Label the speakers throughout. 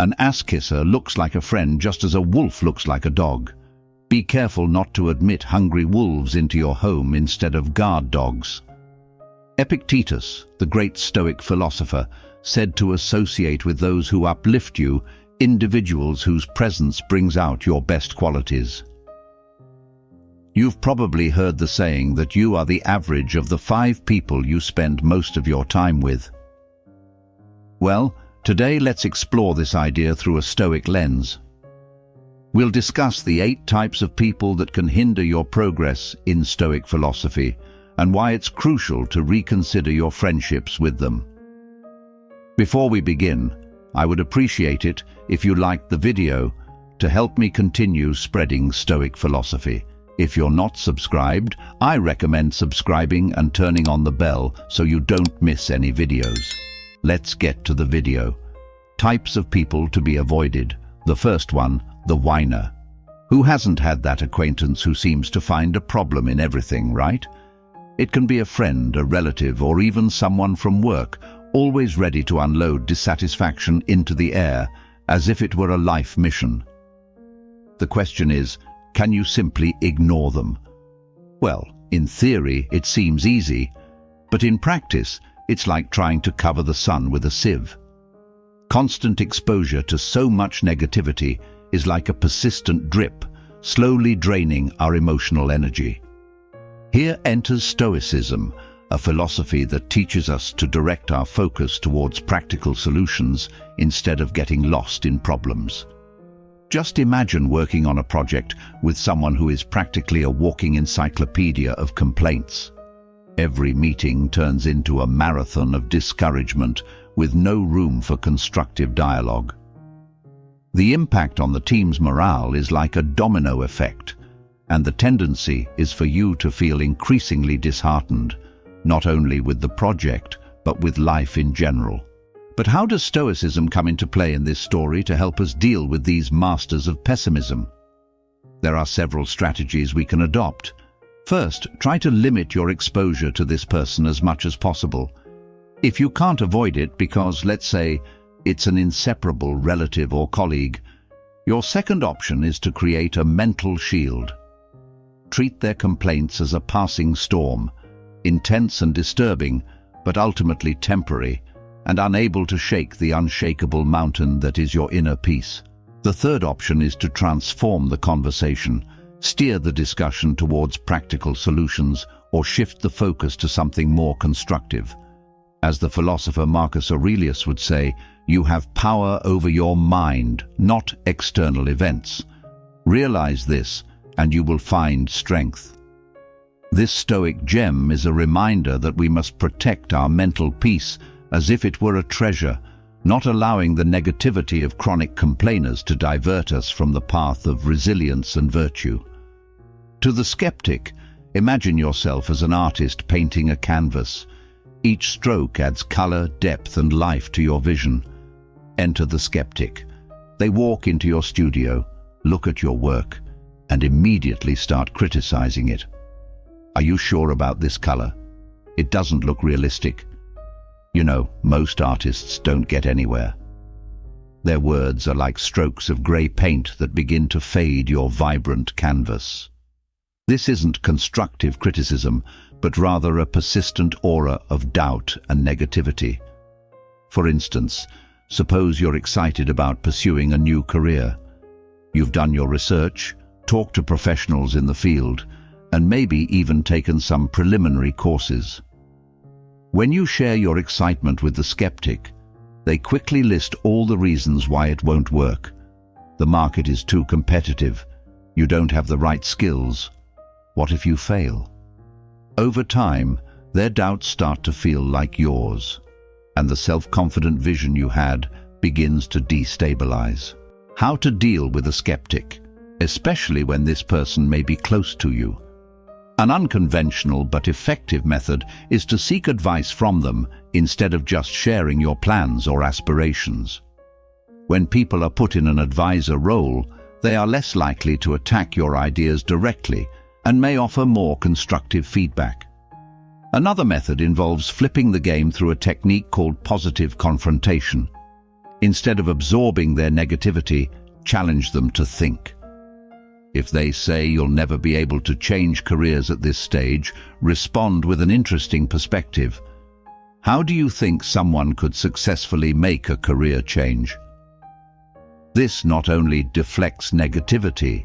Speaker 1: An ass-kisser looks like a friend just as a wolf looks like a dog. Be careful not to admit hungry wolves into your home instead of guard dogs. Epictetus, the great Stoic philosopher, said to associate with those who uplift you, individuals whose presence brings out your best qualities. You've probably heard the saying that you are the average of the 5 people you spend most of your time with. Well, today let's explore this idea through a Stoic lens. We'll discuss the 8 types of people that can hinder your progress in Stoic philosophy and why it's crucial to reconsider your friendships with them. Before we begin, I would appreciate it if you liked the video to help me continue spreading Stoic philosophy. If you're not subscribed, I recommend subscribing and turning on the bell so you don't miss any videos. Let's get to the video. Types of people to be avoided. The first one, the whiner. Who hasn't had that acquaintance who seems to find a problem in everything, right? It can be a friend, a relative, or even someone from work, always ready to unload dissatisfaction into the air, as if it were a life mission. The question is, can you simply ignore them? Well, in theory, it seems easy, but in practice, it's like trying to cover the sun with a sieve. Constant exposure to so much negativity is like a persistent drip, slowly draining our emotional energy. Here enters Stoicism, a philosophy that teaches us to direct our focus towards practical solutions instead of getting lost in problems. Just imagine working on a project with someone who is practically a walking encyclopedia of complaints. Every meeting turns into a marathon of discouragement with no room for constructive dialogue. The impact on the team's morale is like a domino effect, and the tendency is for you to feel increasingly disheartened, not only with the project, but with life in general. But how does Stoicism come into play in this story to help us deal with these masters of pessimism? There are several strategies we can adopt. First, try to limit your exposure to this person as much as possible. If you can't avoid it because, let's say, it's an inseparable relative or colleague, your second option is to create a mental shield. Treat their complaints as a passing storm, intense and disturbing, but ultimately temporary, and unable to shake the unshakable mountain that is your inner peace. The third option is to transform the conversation, steer the discussion towards practical solutions, or shift the focus to something more constructive. As the philosopher Marcus Aurelius would say, you have power over your mind, not external events. Realize this, and you will find strength. This Stoic gem is a reminder that we must protect our mental peace as if it were a treasure, not allowing the negativity of chronic complainers to divert us from the path of resilience and virtue. To the skeptic, imagine yourself as an artist painting a canvas. Each stroke adds color, depth, and life to your vision. Enter the skeptic. They walk into your studio, look at your work, and immediately start criticizing it. Are you sure about this color? It doesn't look realistic. You know, most artists don't get anywhere. Their words are like strokes of grey paint that begin to fade your vibrant canvas. This isn't constructive criticism, but rather a persistent aura of doubt and negativity. For instance, suppose you're excited about pursuing a new career. You've done your research, talked to professionals in the field, and maybe even taken some preliminary courses. When you share your excitement with the skeptic, they quickly list all the reasons why it won't work. The market is too competitive. You don't have the right skills. What if you fail? Over time, their doubts start to feel like yours, and the self-confident vision you had begins to destabilize. How to deal with a skeptic, especially when this person may be close to you? An unconventional but effective method is to seek advice from them instead of just sharing your plans or aspirations. When people are put in an advisor role, they are less likely to attack your ideas directly and may offer more constructive feedback. Another method involves flipping the game through a technique called positive confrontation. Instead of absorbing their negativity, challenge them to think. If they say you'll never be able to change careers at this stage, respond with an interesting perspective. How do you think someone could successfully make a career change? This not only deflects negativity,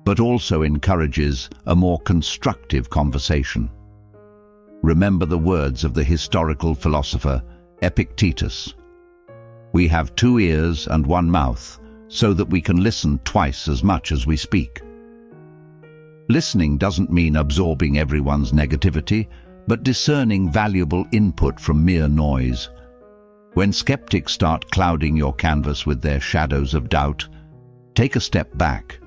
Speaker 1: but also encourages a more constructive conversation. Remember the words of the historical philosopher Epictetus. We have 2 ears and 1 mouth, so that we can listen twice as much as we speak. Listening doesn't mean absorbing everyone's negativity, but discerning valuable input from mere noise. When skeptics start clouding your canvas with their shadows of doubt, take a step back.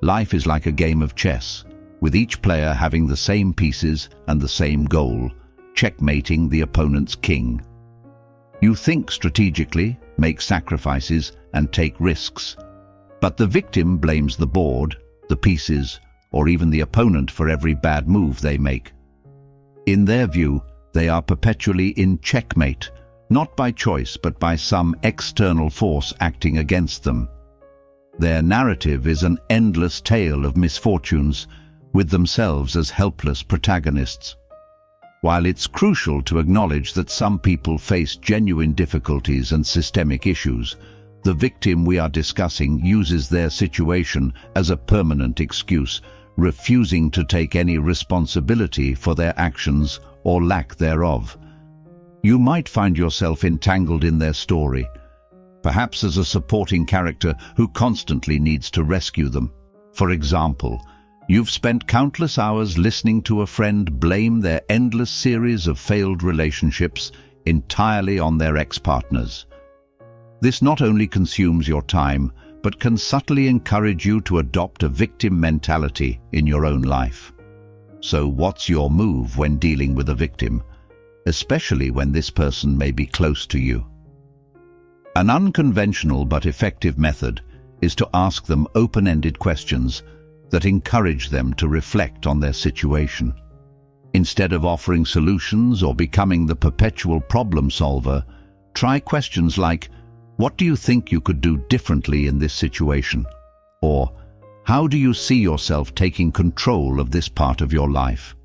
Speaker 1: Life is like a game of chess, with each player having the same pieces and the same goal, checkmating the opponent's king. You think strategically, make sacrifices, and take risks. But the victim blames the board, the pieces, or even the opponent for every bad move they make. In their view, they are perpetually in checkmate, not by choice but by some external force acting against them. Their narrative is an endless tale of misfortunes, with themselves as helpless protagonists. While it's crucial to acknowledge that some people face genuine difficulties and systemic issues, the victim we are discussing uses their situation as a permanent excuse, refusing to take any responsibility for their actions or lack thereof. You might find yourself entangled in their story, perhaps as a supporting character who constantly needs to rescue them. For example, you've spent countless hours listening to a friend blame their endless series of failed relationships entirely on their ex-partners. This not only consumes your time, but can subtly encourage you to adopt a victim mentality in your own life. So what's your move when dealing with a victim, especially when this person may be close to you? An unconventional but effective method is to ask them open-ended questions that encourage them to reflect on their situation. Instead of offering solutions or becoming the perpetual problem solver, try questions like, "What do you think you could do differently in this situation?" Or, "How do you see yourself taking control of this part of your life?"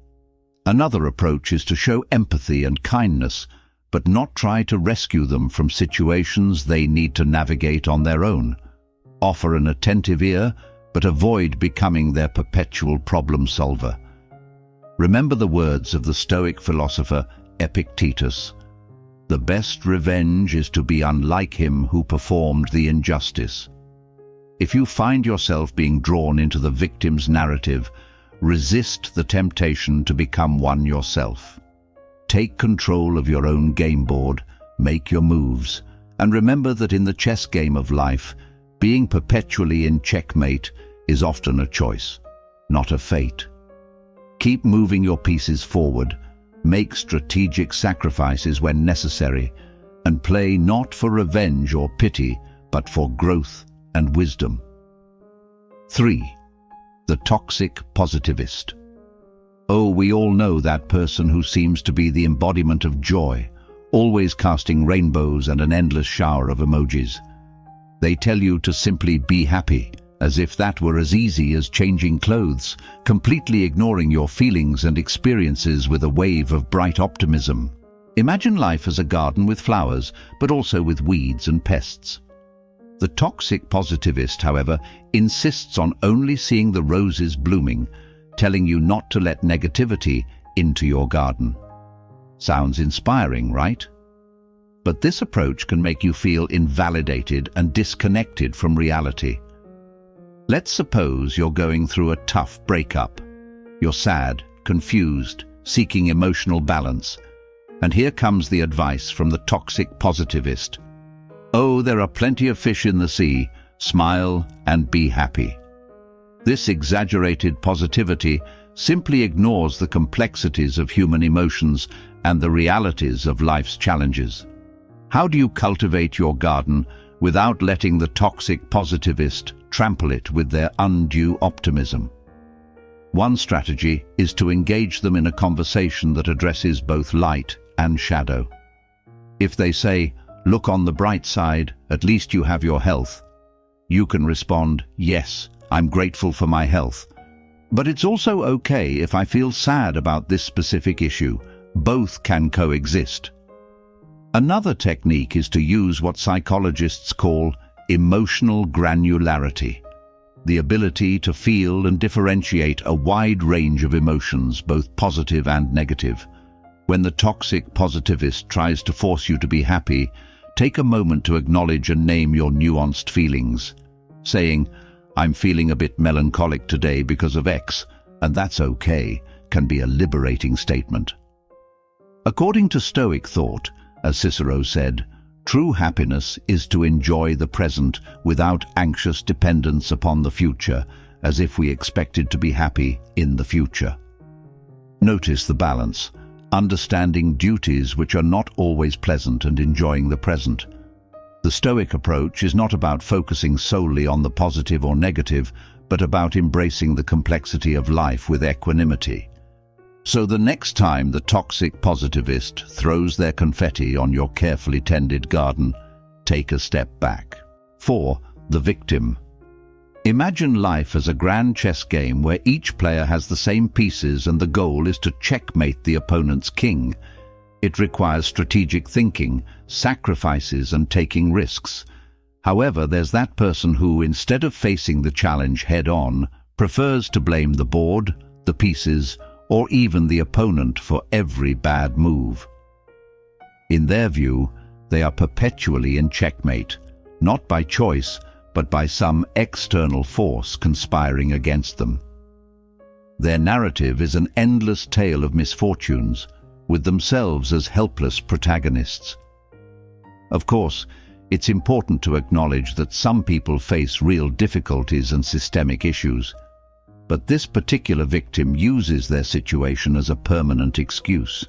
Speaker 1: Another approach is to show empathy and kindness, but not try to rescue them from situations they need to navigate on their own. Offer an attentive ear, but avoid becoming their perpetual problem solver. Remember the words of the Stoic philosopher Epictetus. The best revenge is to be unlike him who performed the injustice. If you find yourself being drawn into the victim's narrative, resist the temptation to become one yourself. Take control of your own game board, make your moves, and remember that in the chess game of life, being perpetually in checkmate is often a choice, not a fate. Keep moving your pieces forward, make strategic sacrifices when necessary, and play not for revenge or pity, but for growth and wisdom. 3. The toxic positivist. Oh, we all know that person who seems to be the embodiment of joy, always casting rainbows and an endless shower of emojis. They tell you to simply be happy, as if that were as easy as changing clothes, completely ignoring your feelings and experiences with a wave of bright optimism. Imagine life as a garden with flowers, but also with weeds and pests. The toxic positivist, however, insists on only seeing the roses blooming, telling you not to let negativity into your garden. Sounds inspiring, right? But this approach can make you feel invalidated and disconnected from reality. Let's suppose you're going through a tough breakup. You're sad, confused, seeking emotional balance. And here comes the advice from the toxic positivist. Oh, there are plenty of fish in the sea. Smile and be happy. This exaggerated positivity simply ignores the complexities of human emotions and the realities of life's challenges. How do you cultivate your garden without letting the toxic positivist trample it with their undue optimism? One strategy is to engage them in a conversation that addresses both light and shadow. If they say, "Look on the bright side, at least you have your health." You can respond, "Yes, I'm grateful for my health. But it's also okay if I feel sad about this specific issue. Both can coexist." Another technique is to use what psychologists call emotional granularity, the ability to feel and differentiate a wide range of emotions, both positive and negative. When the toxic positivist tries to force you to be happy, take a moment to acknowledge and name your nuanced feelings. Saying, "I'm feeling a bit melancholic today because of X, and that's okay," can be a liberating statement. According to Stoic thought, as Cicero said, true happiness is to enjoy the present without anxious dependence upon the future, as if we expected to be happy in the future. Notice the balance, understanding duties which are not always pleasant and enjoying the present. The Stoic approach is not about focusing solely on the positive or negative, but about embracing the complexity of life with equanimity. So the next time the toxic positivist throws their confetti on your carefully tended garden, take a step back. 4. The victim. Imagine life as a grand chess game where each player has the same pieces and the goal is to checkmate the opponent's king. It requires strategic thinking, sacrifices, and taking risks. However, there's that person who, instead of facing the challenge head-on, prefers to blame the board, the pieces, or even the opponent for every bad move. In their view, they are perpetually in checkmate, not by choice, but by some external force conspiring against them. Their narrative is an endless tale of misfortunes, with themselves as helpless protagonists. Of course, it's important to acknowledge that some people face real difficulties and systemic issues, but this particular victim uses their situation as a permanent excuse,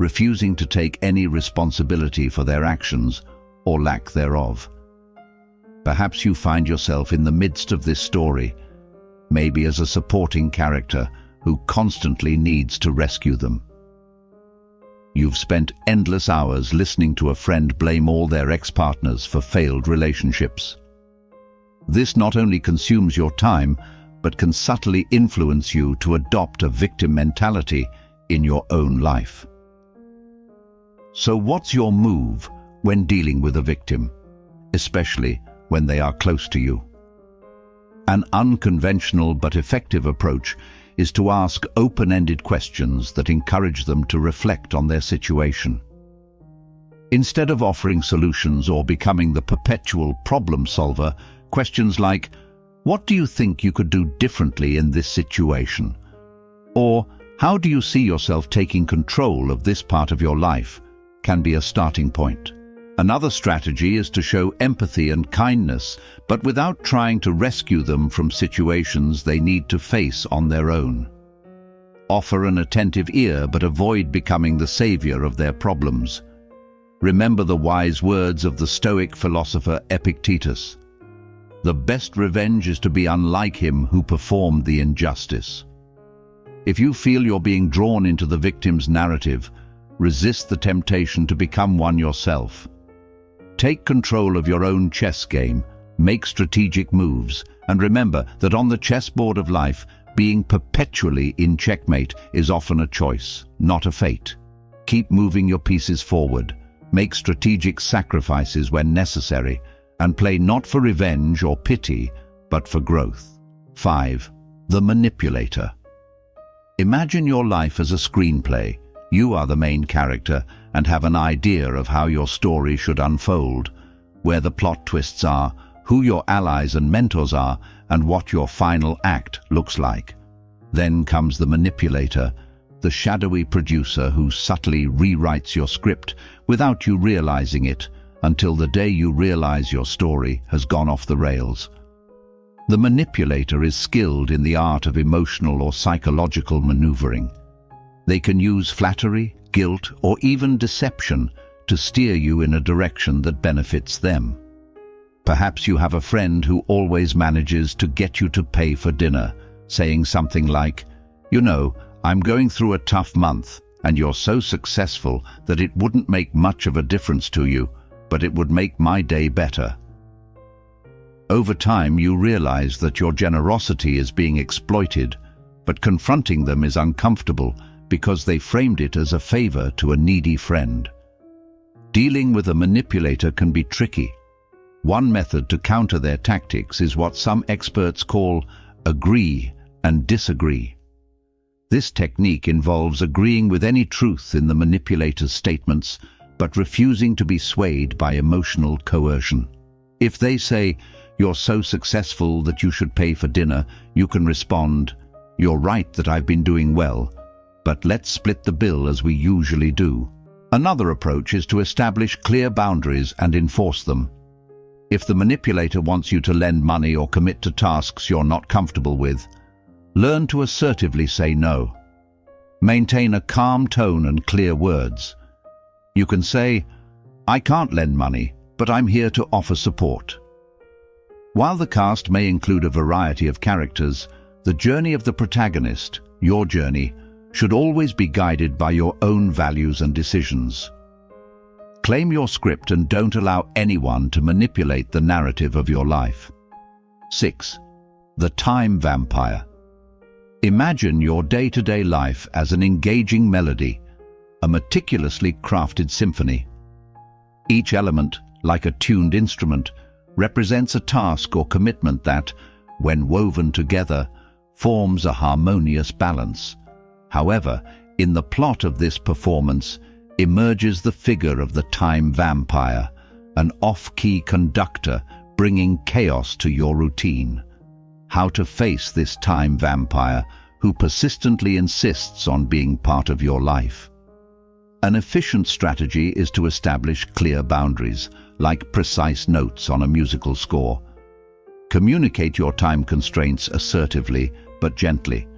Speaker 1: refusing to take any responsibility for their actions or lack thereof. Perhaps you find yourself in the midst of this story, maybe as a supporting character who constantly needs to rescue them. You've spent endless hours listening to a friend blame all their ex-partners for failed relationships. This not only consumes your time, but can subtly influence you to adopt a victim mentality in your own life. So what's your move when dealing with a victim, especially when they are close to you? An unconventional but effective approach is to ask open-ended questions that encourage them to reflect on their situation. Instead of offering solutions or becoming the perpetual problem solver, questions like, "What do you think you could do differently in this situation?" Or, "How do you see yourself taking control of this part of your life?" can be a starting point. Another strategy is to show empathy and kindness, but without trying to rescue them from situations they need to face on their own. Offer an attentive ear, but avoid becoming the savior of their problems. Remember the wise words of the Stoic philosopher Epictetus: "The best revenge is to be unlike him who performed the injustice." If you feel you're being drawn into the victim's narrative, resist the temptation to become one yourself. Take control of your own chess game, make strategic moves, and remember that on the chessboard of life, being perpetually in checkmate is often a choice, not a fate. Keep moving your pieces forward, make strategic sacrifices when necessary, and play not for revenge or pity, but for growth. 5. The manipulator. Imagine your life as a screenplay. You are the main character and have an idea of how your story should unfold, where the plot twists are, who your allies and mentors are, and what your final act looks like. Then comes the manipulator, the shadowy producer who subtly rewrites your script without you realizing it, until the day you realize your story has gone off the rails. The manipulator is skilled in the art of emotional or psychological maneuvering. They can use flattery, guilt, or even deception to steer you in a direction that benefits them. Perhaps you have a friend who always manages to get you to pay for dinner, saying something like, "You know, I'm going through a tough month, and you're so successful that it wouldn't make much of a difference to you. but it would make my day better. Over time, you realize that your generosity is being exploited, but confronting them is uncomfortable because they framed it as a favor to a needy friend. Dealing with a manipulator can be tricky. One method to counter their tactics is what some experts call agree and disagree. This technique involves agreeing with any truth in the manipulator's statements, but refusing to be swayed by emotional coercion. If they say, "You're so successful that you should pay for dinner," you can respond, "You're right that I've been doing well, but let's split the bill as we usually do." Another approach is to establish clear boundaries and enforce them. If the manipulator wants you to lend money or commit to tasks you're not comfortable with, learn to assertively say no. Maintain a calm tone and clear words. You can say, "I can't lend money, but I'm here to offer support." While the cast may include a variety of characters, the journey of the protagonist, your journey, should always be guided by your own values and decisions. Claim your script and don't allow anyone to manipulate the narrative of your life. 6. The Time Vampire. Imagine your day-to-day life as an engaging melody, a meticulously crafted symphony. Each element, like a tuned instrument, represents a task or commitment that, when woven together, forms a harmonious balance. However, in the plot of this performance emerges the figure of the time vampire, an off-key conductor bringing chaos to your routine. How to face this time vampire who persistently insists on being part of your life. An efficient strategy is to establish clear boundaries, like precise notes on a musical score. Communicate your time constraints assertively but gently.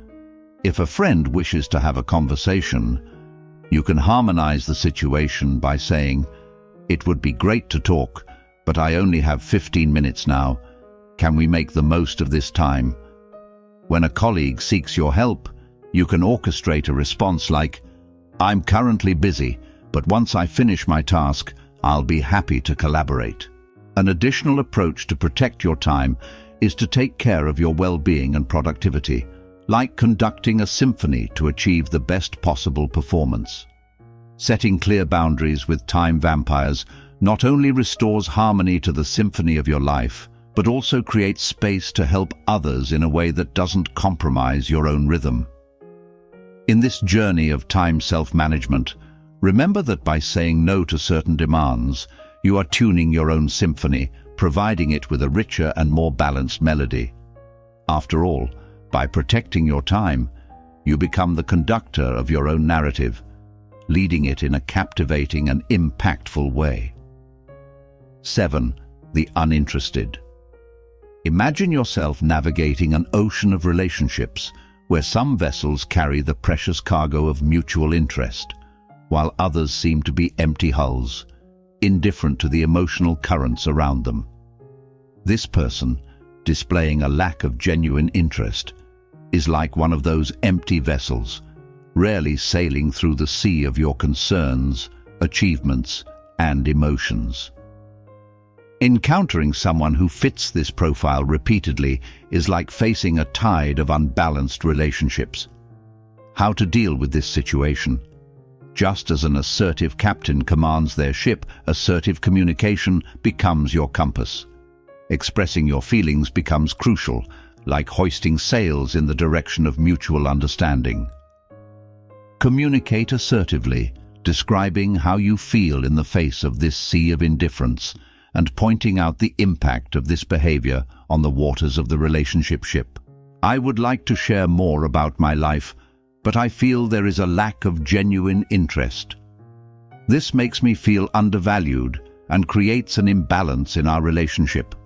Speaker 1: If a friend wishes to have a conversation, you can harmonize the situation by saying, "It would be great to talk, but I only have 15 minutes now. Can we make the most of this time?" When a colleague seeks your help, you can orchestrate a response like, "I'm currently busy, but once I finish my task, I'll be happy to collaborate." An additional approach to protect your time is to take care of your well-being and productivity, like conducting a symphony to achieve the best possible performance. Setting clear boundaries with time vampires not only restores harmony to the symphony of your life, but also creates space to help others in a way that doesn't compromise your own rhythm. In this journey of time self-management, remember that by saying no to certain demands, you are tuning your own symphony, providing it with a richer and more balanced melody. After all, by protecting your time, you become the conductor of your own narrative, leading it in a captivating and impactful way. 7. The Uninterested. Imagine yourself navigating an ocean of relationships where some vessels carry the precious cargo of mutual interest, while others seem to be empty hulls, indifferent to the emotional currents around them. This person, displaying a lack of genuine interest, is like one of those empty vessels, rarely sailing through the sea of your concerns, achievements, and emotions. Encountering someone who fits this profile repeatedly is like facing a tide of unbalanced relationships. How to deal with this situation? Just as an assertive captain commands their ship, assertive communication becomes your compass. Expressing your feelings becomes crucial, like hoisting sails in the direction of mutual understanding. Communicate assertively, describing how you feel in the face of this sea of indifference, and pointing out the impact of this behavior on the waters of the relationship ship. "I would like to share more about my life, but I feel there is a lack of genuine interest. This makes me feel undervalued and creates an imbalance in our relationship."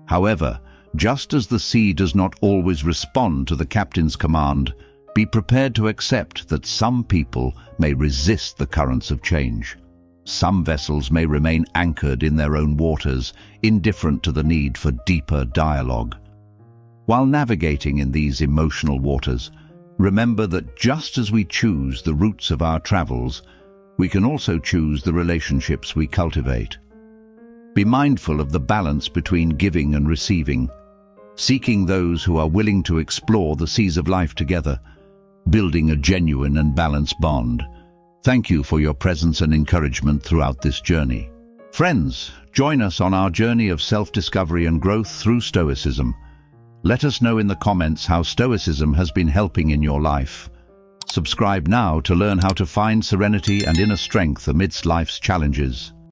Speaker 1: However, just as the sea does not always respond to the captain's command, be prepared to accept that some people may resist the currents of change. Some vessels may remain anchored in their own waters, indifferent to the need for deeper dialogue. While navigating in these emotional waters, remember that just as we choose the routes of our travels, we can also choose the relationships we cultivate. Be mindful of the balance between giving and receiving, seeking those who are willing to explore the seas of life together, building a genuine and balanced bond. Thank you for your presence and encouragement throughout this journey. Friends, join us on our journey of self-discovery and growth through Stoicism. Let us know in the comments how Stoicism has been helping in your life. Subscribe now to learn how to find serenity and inner strength amidst life's challenges.